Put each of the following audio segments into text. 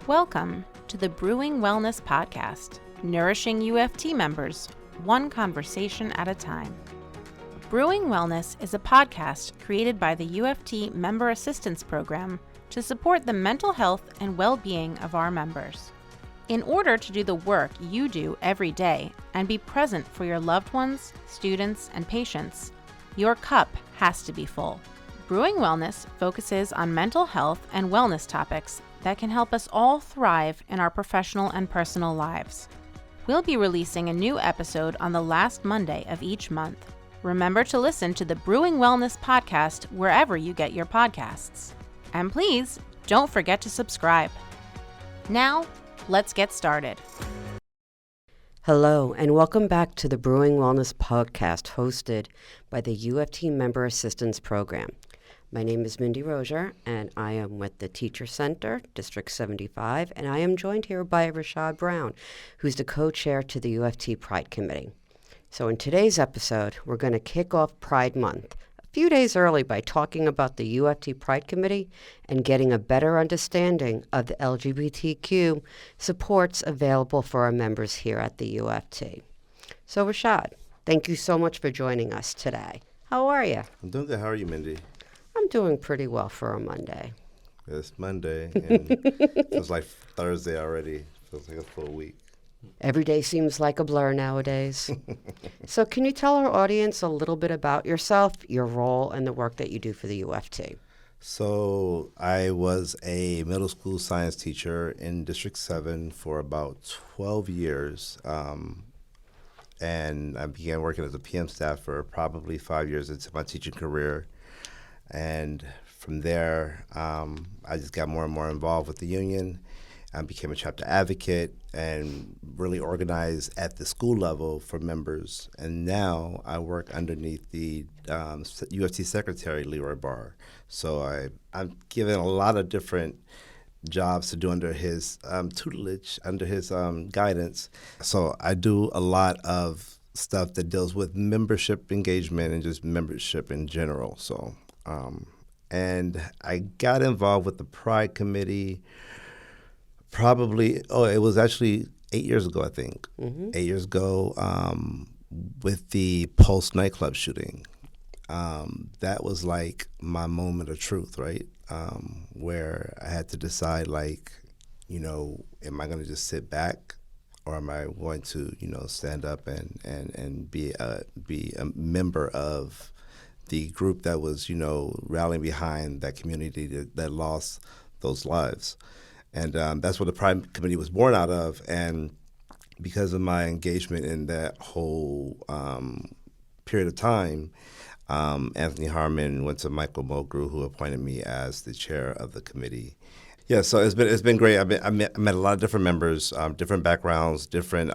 Welcome to the Brewing Wellness podcast, nourishing UFT members, one conversation at a time. Brewing Wellness is a podcast created by the UFT Member Assistance Program to support the mental health and well-being of our members. In order to do the work you do every day and be present for your loved ones, students, and patients, your cup has to be full. Brewing Wellness focuses on mental health and wellness topics that can help us all thrive in our professional and personal lives. We'll be releasing a new episode on the last Monday of each month. Remember to listen to the Brewing Wellness podcast wherever you get your podcasts. And please, don't forget to subscribe. Now, let's get started. Hello, and welcome back to the Brewing Wellness podcast hosted by the UFT Member Assistance Program. My name is Mindy Rosier, and I am with the Teacher Center, District 75, and I am joined here by Rashad Brown, who's the co-chair to the UFT Pride Committee. So in today's episode, we're going to kick off Pride Month a few days early by talking about the UFT Pride Committee and getting a better understanding of the LGBTQ supports available for our members here at the UFT. So Rashad, thank you so much for joining us today. How are you? I'm doing good. How are you, Mindy? I'm doing pretty well for a Monday. It's Monday, and it feels like Thursday already. Feels like a full week. Every day seems like a blur nowadays. So can you tell our audience a little bit about yourself, your role, and the work that you do for the UFT? So I was a middle school science teacher in District 7 for about 12 years, and I began working as a PM staffer probably 5 years into my teaching career. And from there, I just got more and more involved with the union. I became a chapter advocate and really organized at the school level for members. And now I work underneath the UFT Secretary, Leroy Barr. So I'm given a lot of different jobs to do under his tutelage, under his guidance. So I do a lot of stuff that deals with membership engagement and just membership in general. So. And I got involved with the Pride Committee it was actually 8 years ago, I think. Mm-hmm. 8 years ago with the Pulse nightclub shooting. That was like my moment of truth, right? Where I had to decide, am I going to just sit back or am I going to, stand up and be a member of the group that was, rallying behind that community that lost those lives. And that's what the Pride Committee was born out of. And because of my engagement in that whole period of time, Anthony Harmon went to Michael Mulgrew, who appointed me as the chair of the committee. Yeah, so it's been great. I met a lot of different members, different backgrounds, different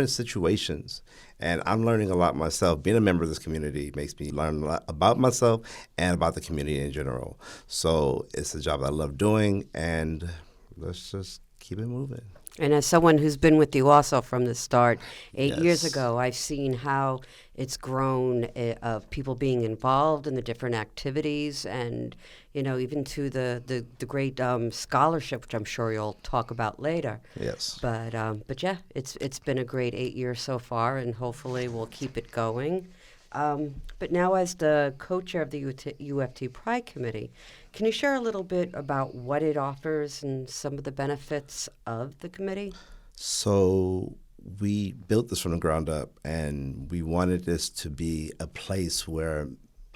situations. And I'm learning a lot myself. Being a member of this community makes me learn a lot about myself and about the community in general. So it's a job I love doing, and let's just keep it moving. And as someone who's been with you also from the start, 8 Yes. years ago, I've seen how it's grown of people being involved in the different activities and, even to the great scholarship, which I'm sure you'll talk about later. Yes. But yeah, it's been a great 8 years so far, and hopefully we'll keep it going. But now as the co-chair of the UFT Pride Committee, can you share a little bit about what it offers and some of the benefits of the committee? So we built this from the ground up, and we wanted this to be a place where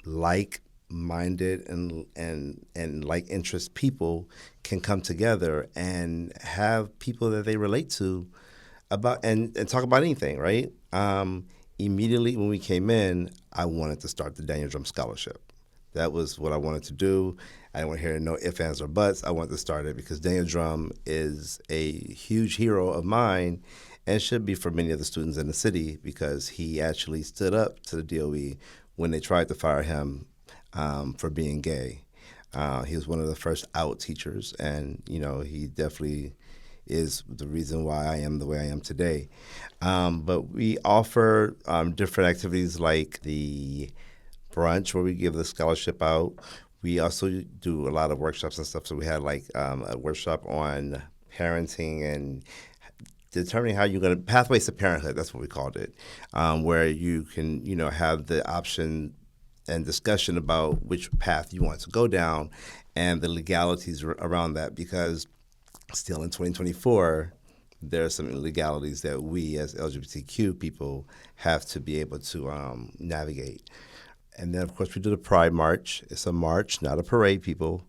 like-minded and like-interest people can come together and have people that they relate to about and talk about anything, right? Immediately when we came in, I wanted to start the Daniel Dromm Scholarship. That was what I wanted to do. I didn't want to hear no ifs, ands, or buts. I wanted to start it because Daniel Dromm is a huge hero of mine and should be for many of the students in the city because he actually stood up to the DOE when they tried to fire him for being gay. He was one of the first out teachers, and he definitely is the reason why I am the way I am today. But we offer different activities like the brunch where we give the scholarship out. We also do a lot of workshops and stuff. So we had like a workshop on parenting and determining how you're going to pathways to parenthood. That's what we called it, where you can have the option and discussion about which path you want to go down and the legalities around that. Because still in 2024, there are some illegalities that we as LGBTQ people have to be able to navigate. And then, of course, we do the Pride March. It's a march, not a parade, people.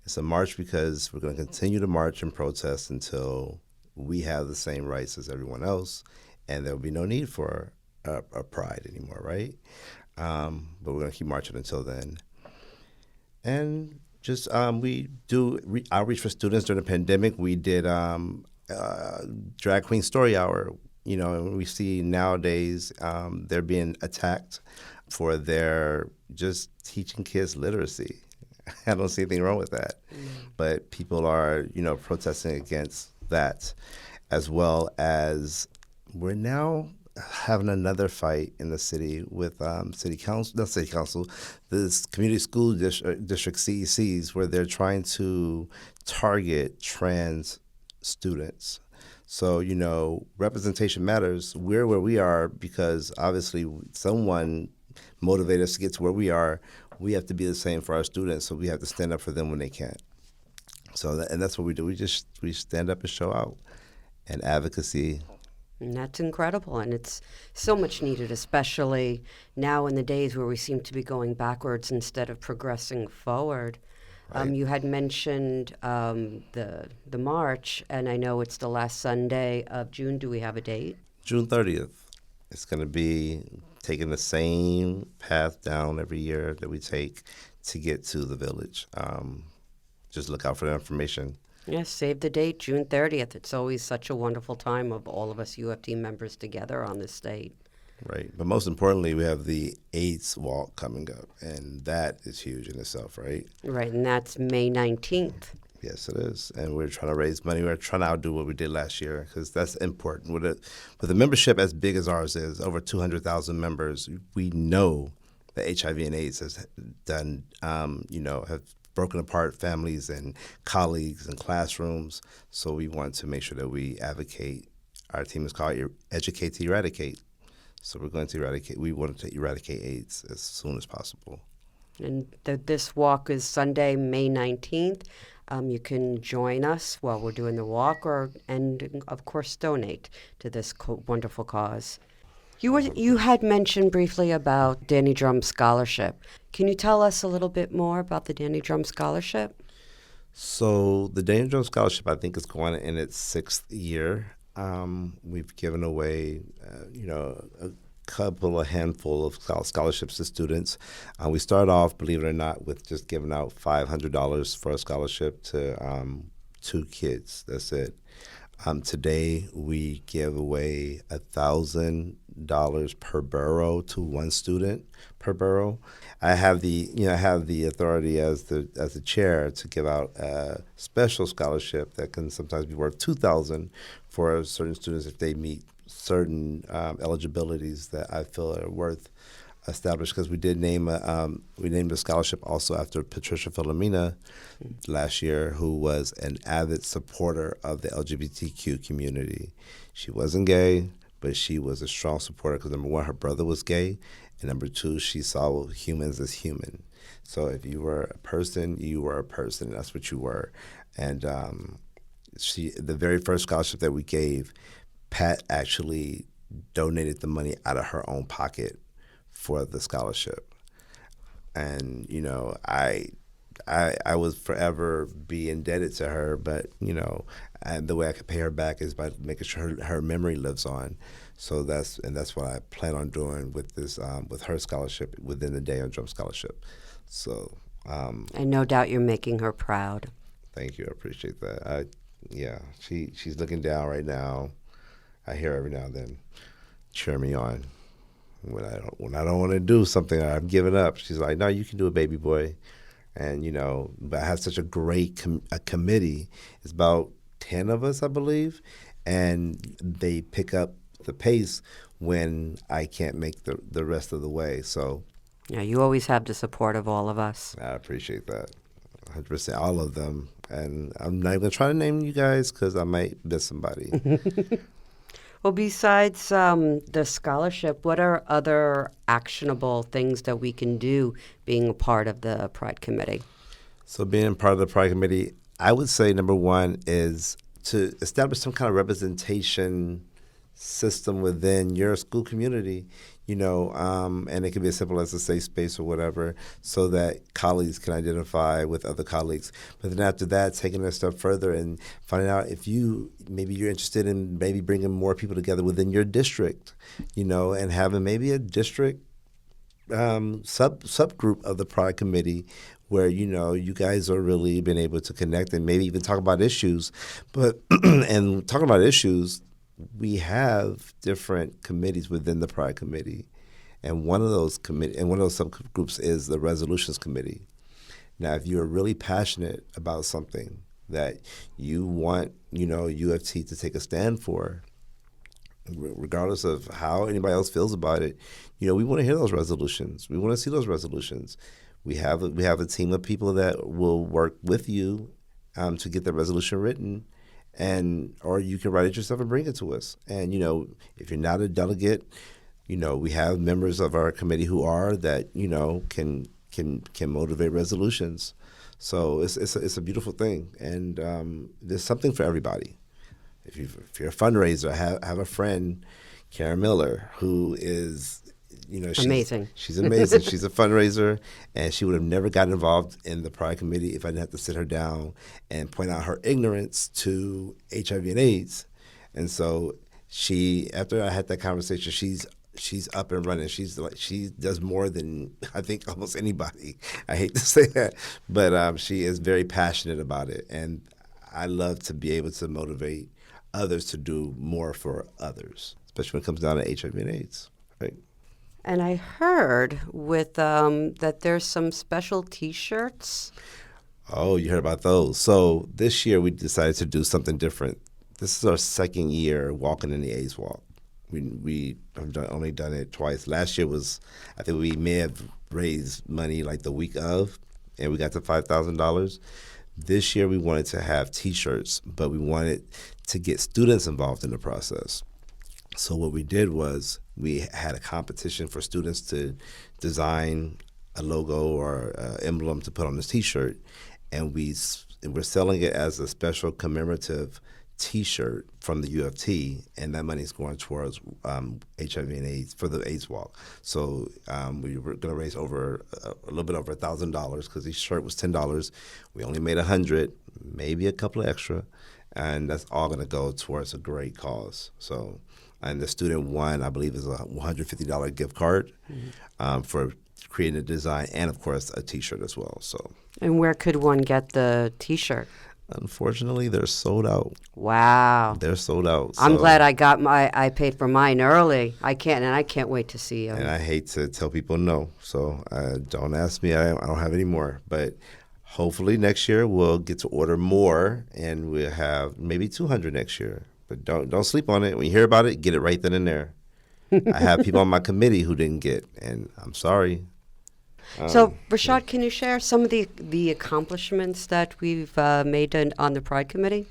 It's a march because we're going to continue to march and protest until we have the same rights as everyone else, and there will be no need for a pride anymore, right? But we're going to keep marching until then. And just we do outreach for students during the pandemic. We did Drag Queen Story Hour. And we see nowadays they're being attacked for their just teaching kids literacy. I don't see anything wrong with that. But people are, protesting against that, as well as we're now having another fight in the city with this community school district CECs, where they're trying to target trans students. So, representation matters. We're where we are because obviously someone motivated us to get to where we are. We have to be the same for our students, so we have to stand up for them when they can't. So that's what we do. We stand up and show out, and advocacy. And that's incredible, and it's so much needed, especially now in the days where we seem to be going backwards instead of progressing forward. Right. You had mentioned the march, and I know it's the last Sunday of June. Do we have a date? June 30th. It's going to be taking the same path down every year that we take to get to the village. Just look out for the information. Yes, save the date, June 30th. It's always such a wonderful time of all of us UFT members together on this date. Right. But most importantly, we have the AIDS walk coming up, and that is huge in itself, right? Right, and that's May 19th. Yes, it is. And we're trying to raise money. We're trying to outdo what we did last year because that's important. With a membership as big as ours is, over 200,000 members, we know that HIV and AIDS has done, have broken apart families and colleagues and classrooms. So we want to make sure that we advocate. Our team is called Educate to Eradicate. So we're going to eradicate. We want to eradicate AIDS as soon as possible. And this walk is Sunday, May 19th. You can join us while we're doing the walk, and of course donate to this wonderful cause. You had mentioned briefly about Daniel Dromm Scholarship. Can you tell us a little bit more about the Daniel Dromm Scholarship? So the Daniel Dromm Scholarship, I think, is going in its 6th year. We've given away, a handful of scholarships to students. We started off, believe it or not, with just giving out $500 for a scholarship to 2 kids. That's it. Today, we give away $1,000 per borough to 1 student per borough. I have the authority as the chair to give out a special scholarship that can sometimes be worth $2,000 for certain students if they meet certain eligibilities that I feel are worth established. Because we did named a scholarship also after Patricia Filomena last year, who was an avid supporter of the LGBTQ community. She wasn't gay, but she was a strong supporter because, number one, her brother was gay, and number 2, she saw humans as human. So if you were a person, you were a person. That's what you were. And the very first scholarship that we gave, Pat actually donated the money out of her own pocket for the scholarship. And, I would forever be indebted to her, but, and the way I could pay her back is by making sure her memory lives on. So that's what I plan on doing with this, with her scholarship within the Daniel Dromm Scholarship. So. And no doubt you're making her proud. Thank you. I appreciate that. She's looking down right now. I hear every now and then cheer me on. When I don't want to do something, I'm giving up. She's like, "No, you can do it, baby boy." And but I have such a great committee. It's about 10 of us, I believe, and they pick up the pace when I can't make the rest of the way. So Yeah, you always have the support of all of us. I appreciate that. 100%, all of them. And I'm not going to try to name you guys because I might miss somebody. Well, besides the scholarship, what are other actionable things that we can do being a part of the Pride Committee? So being part of the Pride Committee, I would say number one is to establish some kind of representation system within your school community, and it can be as simple as a safe space or whatever, so that colleagues can identify with other colleagues. But then after that, taking it a step further and finding out if maybe you're interested in maybe bringing more people together within your district, and having maybe a district subgroup of the Pride Committee where, you guys are really been able to connect and maybe even talk about issues. But and talking about issues, we have different committees within the Pride Committee, and one of those subgroups is the Resolutions Committee. Now, if you're really passionate about something that you want, UFT to take a stand for, regardless of how anybody else feels about it, we want to hear those resolutions. We want to see those resolutions. We have a team of people that will work with you to get the resolution written. Or you can write it yourself and bring it to us. And, if you're not a delegate, we have members of our committee who are that, can motivate resolutions. So it's a beautiful thing. And there's something for everybody. If you're a fundraiser, have a friend, Karen Miller, who is, she's amazing. She's amazing. She's a fundraiser, and she would have never gotten involved in the Pride Committee if I didn't have to sit her down and point out her ignorance to HIV and AIDS. And so after I had that conversation, she's up and running. She does more than I think almost anybody. I hate to say that, but she is very passionate about it, and I love to be able to motivate others to do more for others, especially when it comes down to HIV and AIDS. Right. And I heard that there's some special T-shirts. Oh, you heard about those. So this year we decided to do something different. This is our second year walking in the AIDS Walk. We have only done it twice. Last year I think we may have raised money like the week of, and we got to $5,000. This year we wanted to have T-shirts, but we wanted to get students involved in the process. So what we did was we had a competition for students to design a logo or emblem to put on this T-shirt, and we're selling it as a special commemorative T-shirt from the UFT, and that money is going towards HIV and AIDS for the AIDS Walk. So we were going to raise a little bit over $1,000 because each shirt was $10. We only made $100, maybe a couple of extra, and that's all going to go towards a great cause. So, and the student won, I believe, is a $150 gift card for creating a design, and of course a T-shirt as well. So. And where could one get the T-shirt? Unfortunately, they're sold out. Wow. They're sold out. I'm glad I paid for mine early. I can't wait to see them. And I hate to tell people no, so don't ask me. I don't have any more. But hopefully next year we'll get to order more, and we'll have maybe 200 next year. But don't sleep on it. When you hear about it, get it right then and there. I have people on my committee who didn't get, and I'm sorry. So, Rashad, can you share some of the accomplishments that we've made on the Pride Committee?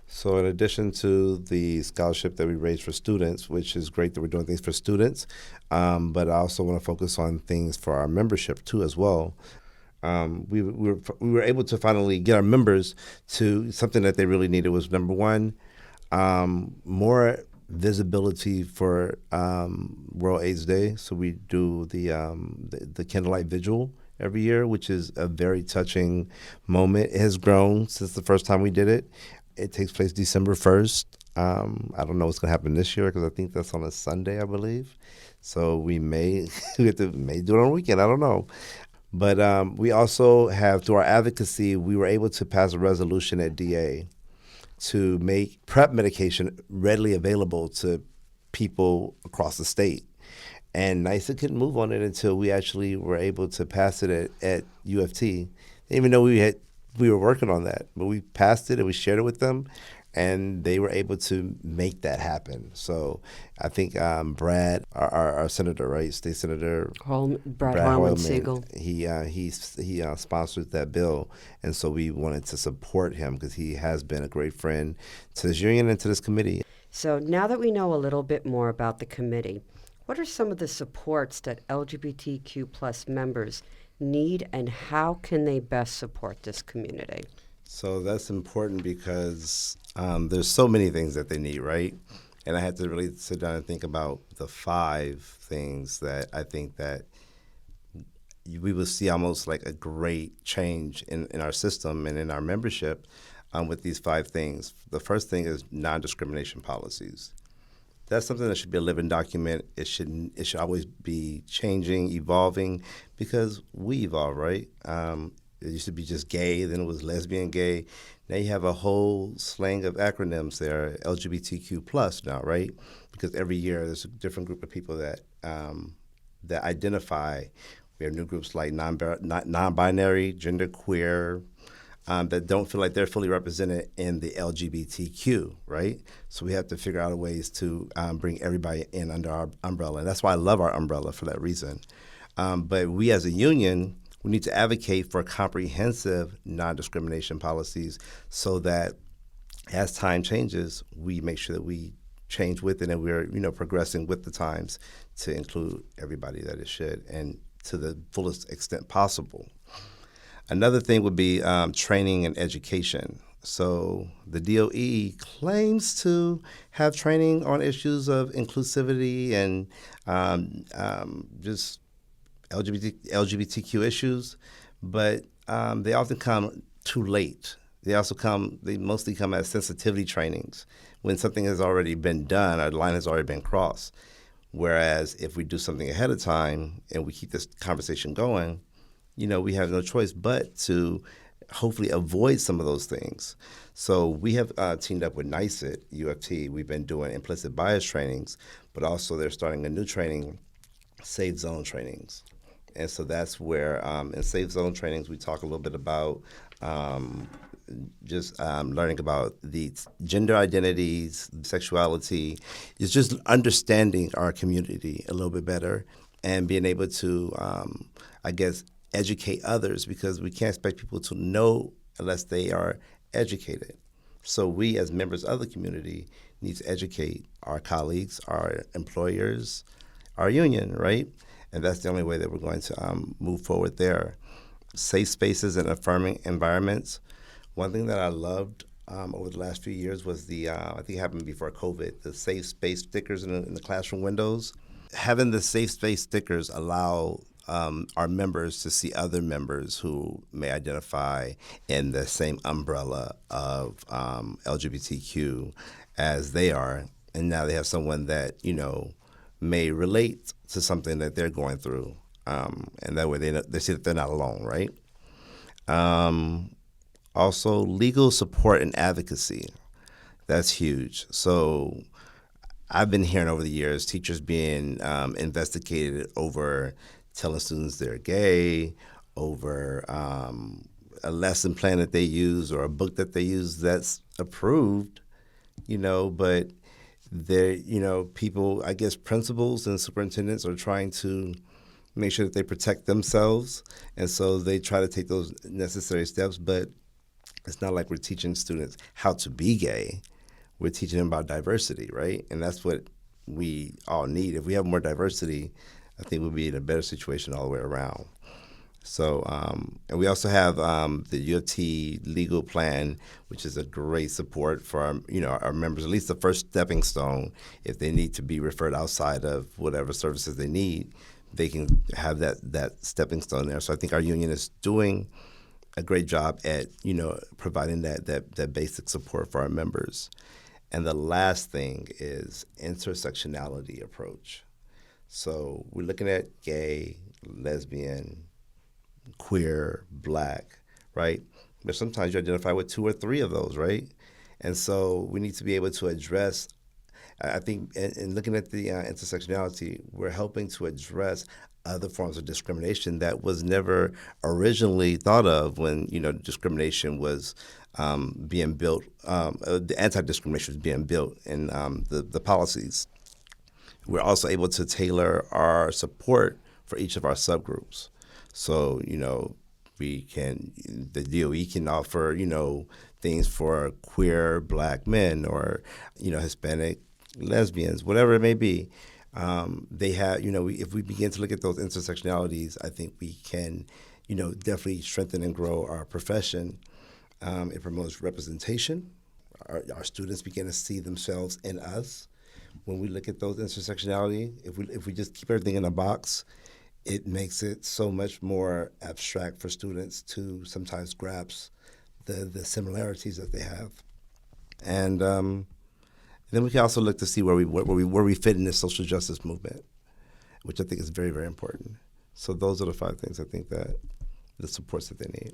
So in addition to the scholarship that we raised for students, which is great that we're doing things for students, but I also want to focus on things for our membership too as well. We were able to finally get our members to something that they really needed was, number one, more visibility for World AIDS Day. So we do the candlelight vigil every year, which is a very touching moment. It has grown since the first time we did it. It takes place December 1st. I don't know what's going to happen this year because I think that's on a Sunday, I believe. So we may do it on a weekend. I don't know. But we also have, through our advocacy, we were able to pass a resolution at DA to make PrEP medication readily available to people across the state. And NYSA couldn't move on it until we actually were able to pass it at UFT. Even though we were working on that, but we passed it and we shared it with them. And they were able to make that happen. So I think Brad, our senator, right, state senator Brad Brad Harlan Hoylman, Siegel. he sponsored that bill, and so we wanted to support him because he has been a great friend to this union and to this committee. So now that we know a little bit more about the committee, what are some of the supports that LGBTQ plus members need, and how can they best support this community? So that's important because there's so many things that they need, right? And I had to really sit down and think about the 5 things that I think that we will see almost like a great change in our system and in our membership with these 5 things. The first thing is non-discrimination policies. That's something that should be a living document. It should always be changing, evolving, because we evolve, right? It used to be just gay, then it was lesbian, gay. Now you have a whole slang of acronyms there, LGBTQ plus now, right? Because every year there's a different group of people that identify. We have new groups like non-binary, genderqueer, that don't feel like they're fully represented in the LGBTQ, right? So we have to figure out ways to bring everybody in under our umbrella. And that's why I love our umbrella for that reason. But we as a union, we need to advocate for comprehensive non-discrimination policies so that as time changes, we make sure that we change with it and we're progressing with the times to include everybody that it should and to the fullest extent possible. Another thing would be training and education. So the DOE claims to have training on issues of inclusivity and just LGBTQ issues, but they often come too late. They mostly come as sensitivity trainings when something has already been done or the line has already been crossed. Whereas if we do something ahead of time and we keep this conversation going, we have no choice but to hopefully avoid some of those things. So we have teamed up with NICET, UFT. We've been doing implicit bias trainings, but also they're starting a new training, safe zone trainings. And so that's where in safe zone trainings we talk a little bit about learning about the gender identities, sexuality. It's just understanding our community a little bit better and being able to, educate others, because we can't expect people to know unless they are educated. So we as members of the community need to educate our colleagues, our employers, our union, right? And that's the only way that we're going to move forward there. Safe spaces and affirming environments. One thing that I loved over the last few years was I think it happened before COVID, the safe space stickers in the classroom windows. Having the safe space stickers allow our members to see other members who may identify in the same umbrella of LGBTQ as they are. And now they have someone that, may relate to something that they're going through. And that way they see that they're not alone, right? Also, legal support and advocacy. That's huge. So I've been hearing over the years teachers being investigated over telling students they're gay, over a lesson plan that they use or a book that they use that's approved, but they're, people, I guess principals and superintendents are trying to make sure that they protect themselves. And so they try to take those necessary steps, but it's not like we're teaching students how to be gay. We're teaching them about diversity, right? And that's what we all need. If we have more diversity, I think we'll be in a better situation all the way around. So, and we also have the UFT legal plan, which is a great support for our members, at least the first stepping stone. If they need to be referred outside of whatever services they need, they can have that stepping stone there. So I think our union is doing a great job at providing that basic support for our members. And the last thing is intersectionality approach. So we're looking at gay, lesbian, queer, black, right? But sometimes you identify with 2 or 3 of those, right? And so we need to be able to address, I think, in looking at the intersectionality, we're helping to address other forms of discrimination that was never originally thought of when, discrimination was being built, the anti-discrimination was being built in the policies. We're also able to tailor our support for each of our subgroups. So, the DOE can offer, things for queer Black men or, Hispanic lesbians, whatever it may be. They have, if we begin to look at those intersectionalities, I think we can, definitely strengthen and grow our profession. It promotes representation. Our students begin to see themselves in us. When we look at those intersectionality, if we just keep everything in a box, it makes it so much more abstract for students to sometimes grasp the similarities that they have. And then we can also look to see where we fit in the social justice movement, which I think is very, very important. So those are the 5 things I think that the supports that they need.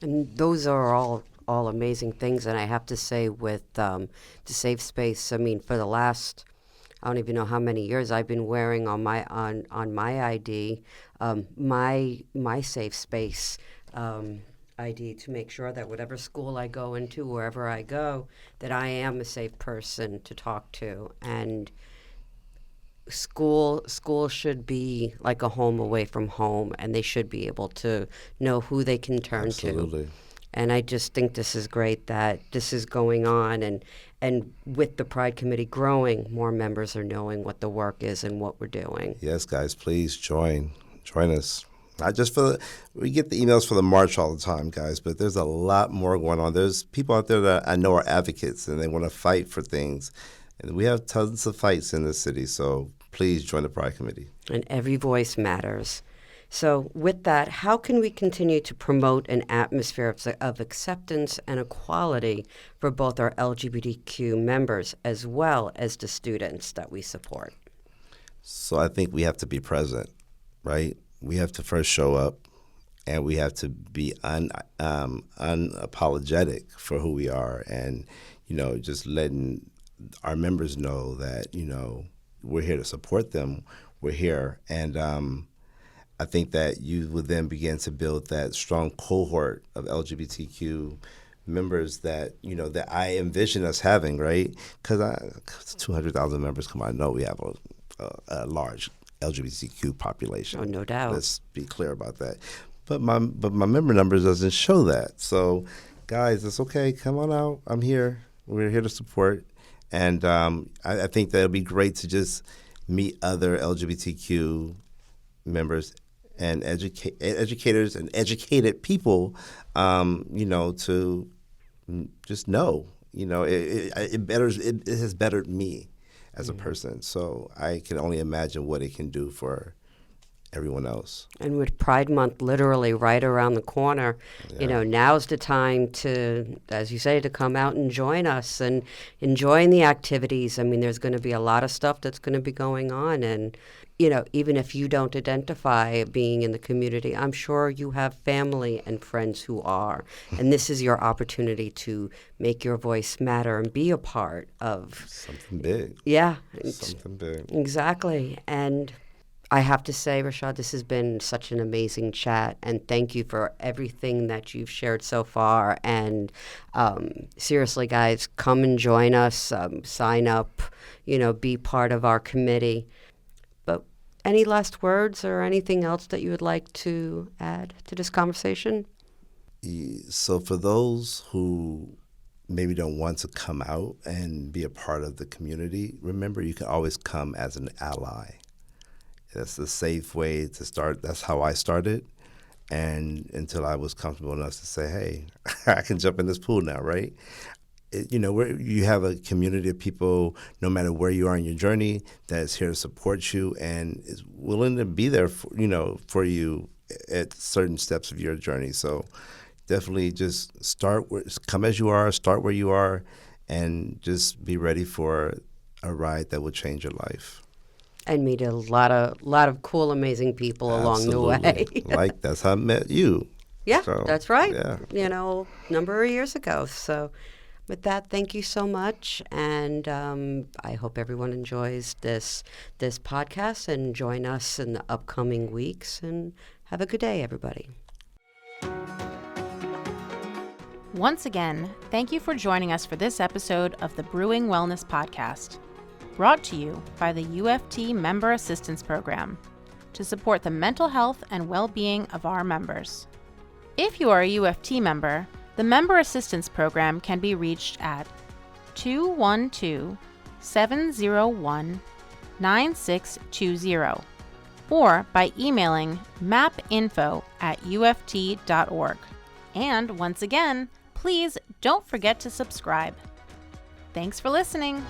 And those are all amazing things. And I have to say with the safe space, I mean, for the last, I don't even know how many years I've been wearing on my ID, my safe space ID to make sure that whatever school I go into, wherever I go, that I am a safe person to talk to. And school should be like a home away from home, and they should be able to know who they can turn Absolutely. to. And I just think this is great that this is going on, and with the Pride Committee growing, more members are knowing what the work is and what we're doing. Yes, guys, please join us. Not just we get the emails for the march all the time, guys, but there's a lot more going on. There's people out there that I know are advocates and they want to fight for things. And we have tons of fights in this city, so please join the Pride Committee. And every voice matters. So with that, how can we continue to promote an atmosphere of acceptance and equality for both our LGBTQ members as well as the students that we support? So I think we have to be present, right? We have to first show up, and we have to be unapologetic for who we are, and just letting our members know that we're here to support them. We're here, and I think that you would then begin to build that strong cohort of LGBTQ members that that I envision us having, right? Because 200,000 members. Come on, I know we have a large LGBTQ population. Oh, no doubt. Let's be clear about that. But my member numbers doesn't show that. So, guys, it's okay. Come on out. I'm here. We're here to support. And I think that it'd be great to just meet other LGBTQ members and educators and educated people, to just know. It has bettered me as a person. So I can only imagine what it can do for everyone else. And with Pride Month literally right around the corner, now's the time to, as you say, to come out and join us and enjoying the activities. I mean, there's going to be a lot of stuff that's going to be going on. And, even if you don't identify being in the community, I'm sure you have family and friends who are. And this is your opportunity to make your voice matter and be a part of something big. Yeah. Something big. Exactly. And I have to say, Rashad, this has been such an amazing chat, and thank you for everything that you've shared so far. And seriously, guys, come and join us, sign up, be part of our committee. But any last words or anything else that you would like to add to this conversation? So for those who maybe don't want to come out and be a part of the community, remember you can always come as an ally. That's the safe way to start. That's how I started. And until I was comfortable enough to say, hey, I can jump in this pool now, right? You have a community of people, no matter where you are in your journey, that is here to support you and is willing to be there for you at certain steps of your journey. So definitely just come as you are, start where you are, and just be ready for a ride that will change your life. And meet a lot of cool, amazing people along the way. Like that's how I met you. Yeah, so, that's right. Yeah. Number of years ago. So, with that, thank you so much, and I hope everyone enjoys this podcast and join us in the upcoming weeks. And have a good day, everybody. Once again, thank you for joining us for this episode of the Brewing Wellness Podcast, brought to you by the UFT Member Assistance Program to support the mental health and well-being of our members. If you are a UFT member, the Member Assistance Program can be reached at 212-701-9620 or by emailing mapinfo@uft.org. And once again, please don't forget to subscribe. Thanks for listening.